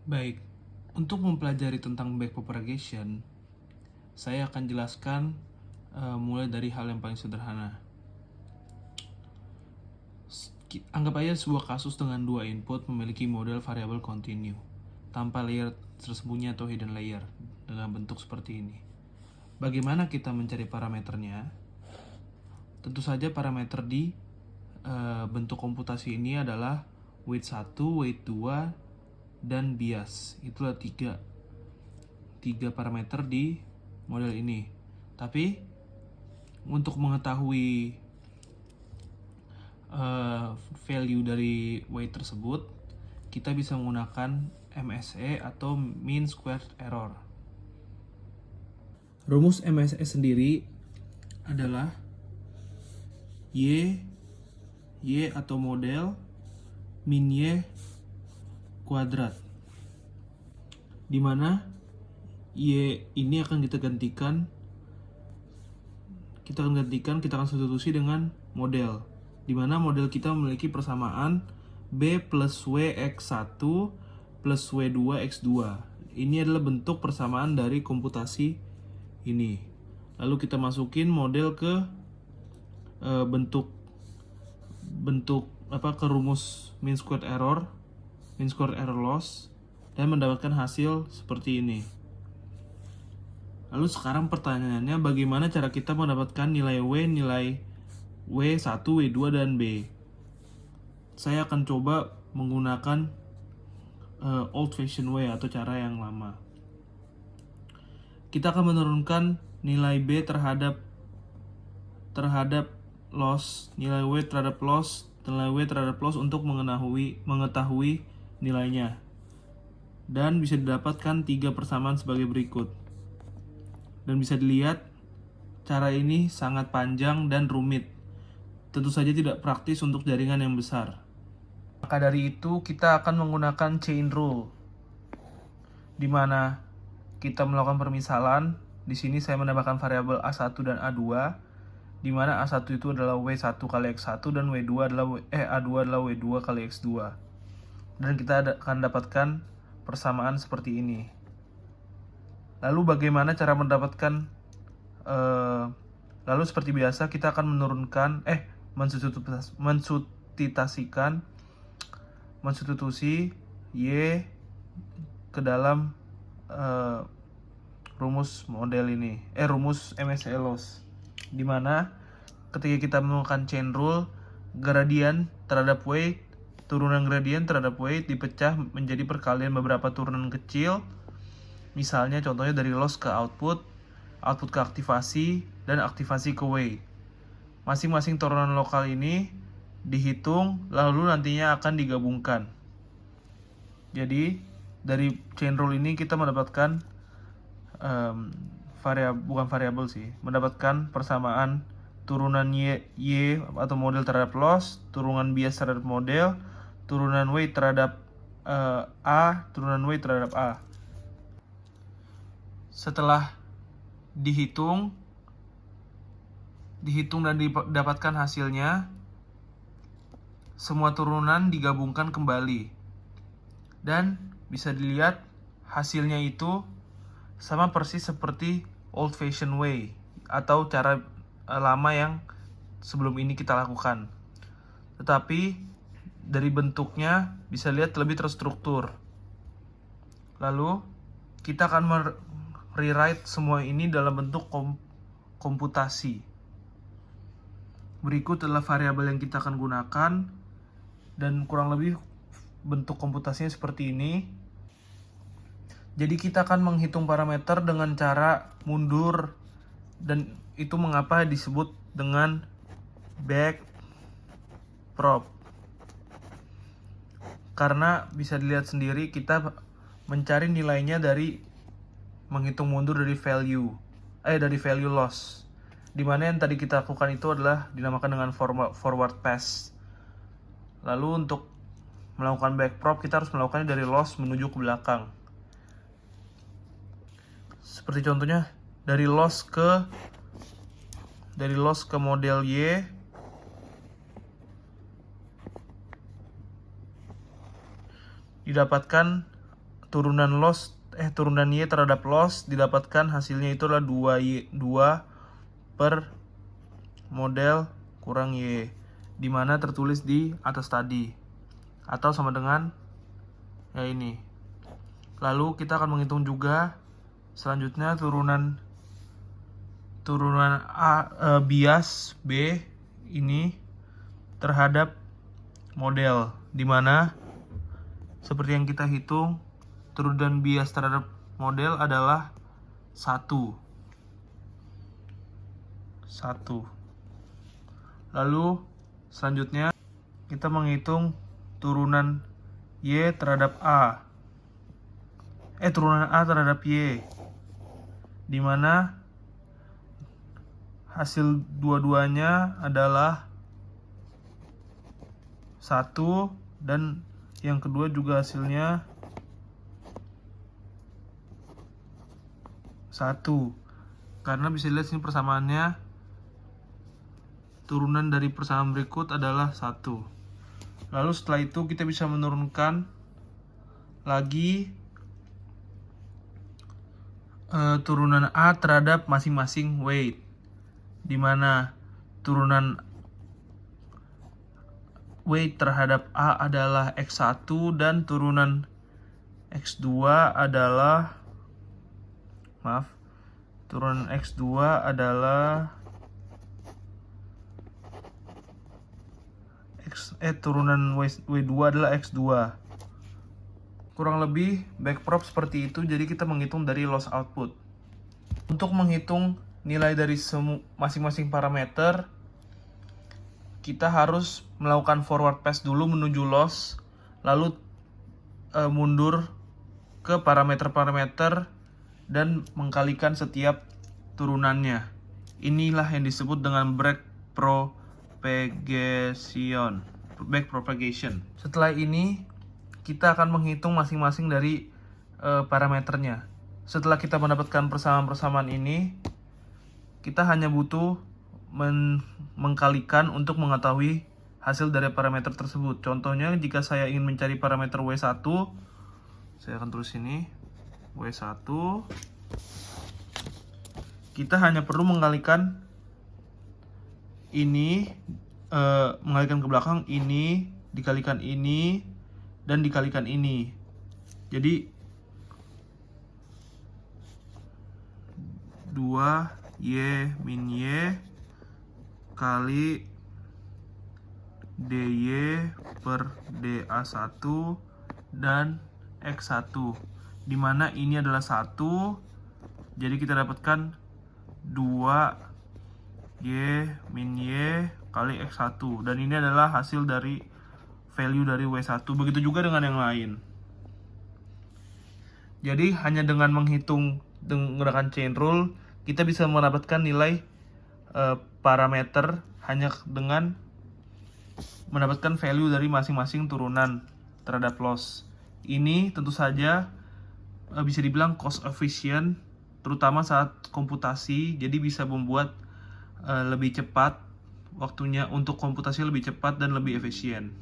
Baik, untuk mempelajari tentang backpropagation, saya akan jelaskan mulai dari hal yang paling sederhana. Anggap aja sebuah kasus dengan dua input memiliki model variabel continue tanpa layer tersembunyi atau hidden layer dengan bentuk seperti ini. Bagaimana kita mencari parameternya? Tentu saja parameter di bentuk komputasi ini adalah weight 1, weight 2, dan bias. Itulah tiga parameter di model ini. Tapi untuk mengetahui value dari weight tersebut, kita bisa menggunakan MSE atau mean squared error. Rumus MSE sendiri adalah Y atau model min Y kuadrat, di mana Y ini akan kita akan substitusi dengan model, di mana model kita memiliki persamaan B plus W X1 plus W2 X2. Ini adalah bentuk persamaan dari komputasi ini. Lalu kita masukin model ke ke rumus mean squared error loss, dan mendapatkan hasil seperti ini. Lalu sekarang pertanyaannya, bagaimana cara kita mendapatkan nilai W1, W2, dan B? Saya akan coba menggunakan old fashion way atau cara yang lama. Kita akan menurunkan nilai B terhadap loss, nilai W terhadap loss, nilai W terhadap loss untuk mengetahui nilainya. Dan bisa didapatkan 3 persamaan sebagai berikut. Dan bisa dilihat cara ini sangat panjang dan rumit. Tentu saja tidak praktis untuk jaringan yang besar. Maka dari itu kita akan menggunakan chain rule, di mana kita melakukan permisalan. Di sini saya menambahkan variabel A1 dan A2, di mana A1 itu adalah W1 kali X1 dan A2 adalah W2 kali X2. Dan kita akan dapatkan persamaan seperti ini. Lalu bagaimana cara mendapatkan lalu seperti biasa kita akan mensubstitusi Y ke dalam rumus model ini, rumus MSE loss, di mana ketika kita menggunakan chain rule, gradien terhadap weight, turunan gradien terhadap weight dipecah menjadi perkalian beberapa turunan kecil. Misalnya contohnya dari loss ke output ke aktivasi, dan aktivasi ke weight. Masing-masing turunan lokal ini dihitung lalu nantinya akan digabungkan. Jadi dari chain rule ini kita mendapatkan mendapatkan persamaan turunan Y atau model terhadap loss, turunan bias terhadap model, turunan weight terhadap A, turunan weight terhadap A. Setelah dihitung dan didapatkan hasilnya, semua turunan digabungkan kembali, dan bisa dilihat hasilnya itu sama persis seperti old fashion way atau cara lama yang sebelum ini kita lakukan. Tetapi dari bentuknya bisa lihat lebih terstruktur. Lalu kita akan rewrite semua ini dalam bentuk komputasi. Berikut adalah variabel yang kita akan gunakan, dan kurang lebih bentuk komputasinya seperti ini. Jadi kita akan menghitung parameter dengan cara mundur, dan itu mengapa disebut dengan backprop. Karena bisa dilihat sendiri kita mencari nilainya dari menghitung mundur dari value loss, di mana yang tadi kita lakukan itu adalah dinamakan dengan forward pass. Lalu untuk melakukan backprop kita harus melakukannya dari loss menuju ke belakang. Seperti contohnya dari loss ke model Y, didapatkan turunan Y terhadap loss didapatkan hasilnya itu adalah 2 per model kurang Y, dimana tertulis di atas tadi, atau sama dengan ya ini. Lalu kita akan menghitung juga selanjutnya turunan bias B ini terhadap model, dimana seperti yang kita hitung turunan bias terhadap model adalah 1. Lalu selanjutnya kita menghitung turunan Y terhadap turunan A terhadap Y, dimana hasil dua-duanya adalah 1, dan yang kedua juga hasilnya 1. Karena bisa dilihat sini persamaannya, turunan dari persamaan berikut adalah 1. Lalu setelah itu kita bisa menurunkan lagi turunan A terhadap masing-masing weight, dimana turunan weight terhadap A adalah X1 dan turunan X2 adalah turunan X2 adalah turunan W2 adalah X2. Kurang lebih backprop seperti itu, jadi kita menghitung dari loss output. Untuk menghitung nilai dari masing-masing parameter, kita harus melakukan forward pass dulu menuju loss, lalu mundur ke parameter-parameter dan mengkalikan setiap turunannya. Inilah yang disebut dengan backpropagation. Setelah ini kita akan menghitung masing-masing dari parameternya. Setelah kita mendapatkan persamaan-persamaan ini, kita hanya butuh mengkalikan untuk mengetahui hasil dari parameter tersebut. Contohnya, jika saya ingin mencari parameter W1, saya akan tulis ini W1. Kita hanya perlu mengkalikan ini, mengalikan ke belakang, ini dikalikan ini dan dikalikan ini. Jadi 2Y min Y kali DY per DA1 dan X1, dimana ini adalah 1, jadi kita dapatkan 2Y min Y kali X1, dan ini adalah hasil dari value dari W1. Begitu juga dengan yang lain. Jadi hanya dengan menghitung menggunakan chain rule, kita bisa mendapatkan nilai parameter hanya dengan mendapatkan value dari masing-masing turunan terhadap loss. Ini tentu saja bisa dibilang cost efficient, terutama saat komputasi, jadi bisa membuat lebih cepat waktunya, untuk komputasi lebih cepat dan lebih efisien.